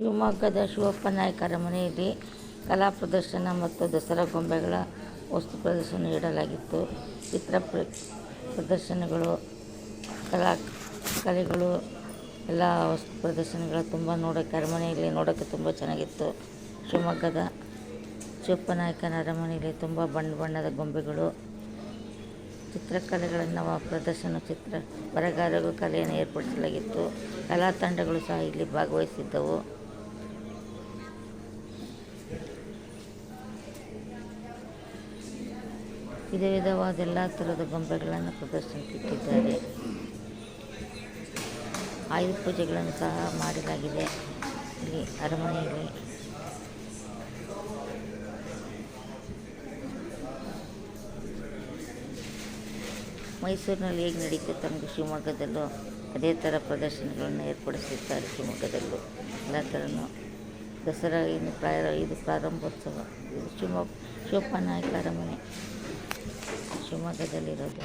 ಶಿವಮೊಗ್ಗದ ಶಿವಪ್ಪ ನಾಯ್ಕ ಅರಮನೆಯಲ್ಲಿ ಕಲಾ ಪ್ರದರ್ಶನ ಮತ್ತು ದಸರಾ ಗೊಂಬೆಗಳ ವಸ್ತು ಪ್ರದರ್ಶನ ನೀಡಲಾಗಿತ್ತು. ಚಿತ್ರ ಪ್ರದರ್ಶನಗಳು, ಕಲೆಗಳು ಎಲ್ಲ ವಸ್ತು ಪ್ರದರ್ಶನಗಳು ತುಂಬ ಅರಮನೆಯಲ್ಲಿ ನೋಡೋಕ್ಕೆ ತುಂಬ ಚೆನ್ನಾಗಿತ್ತು. ಶಿವಮೊಗ್ಗದ ಶಿವಪ್ಪ ನಾಯ್ಕನ ಅರಮನೆಯಲ್ಲಿ ತುಂಬ ಬಣ್ಣದ ಗೊಂಬೆಗಳು, ಚಿತ್ರಕಲೆಗಳನ್ನು ಪ್ರದರ್ಶನ, ಬರಗಾರರು ಕಲೆಯನ್ನು ಏರ್ಪಡಿಸಲಾಗಿತ್ತು. ಕಲಾ ತಂಡಗಳು ಸಹ ಇಲ್ಲಿ ಭಾಗವಹಿಸಿದ್ದವು. ವಿಧವಾದ ಎಲ್ಲ ಥರದ ಗೊಂಬೆಗಳನ್ನು ಪ್ರದರ್ಶನಕ್ಕೆ ಇಟ್ಟಿದ್ದಾರೆ. ಆಯುಧ ಪೂಜೆಗಳನ್ನು ಸಹ ಮಾಡಲಾಗಿದೆ ಇಲ್ಲಿ ಅರಮನೆಯಲ್ಲಿ. ಮೈಸೂರಿನಲ್ಲಿ ಹೇಗೆ ನಡೀತಿತ್ತು ನಮಗೆ ಶಿವಮೊಗ್ಗದಲ್ಲೂ ಅದೇ ಥರ ಪ್ರದರ್ಶನಗಳನ್ನು ಏರ್ಪಡಿಸಿದ್ದಾರೆ. ಶಿವಮೊಗ್ಗದಲ್ಲೂ ಎಲ್ಲ ಥರನೂ ದಸರಾ ಇದು ಪ್ರಾರಂಭೋತ್ಸವ. ಇದು ಶಿವಪ್ಪ ನಾಯ್ಕ ಅರಮನೆ ಶಿವಮೊಗ್ಗದಲ್ಲಿರೋದು.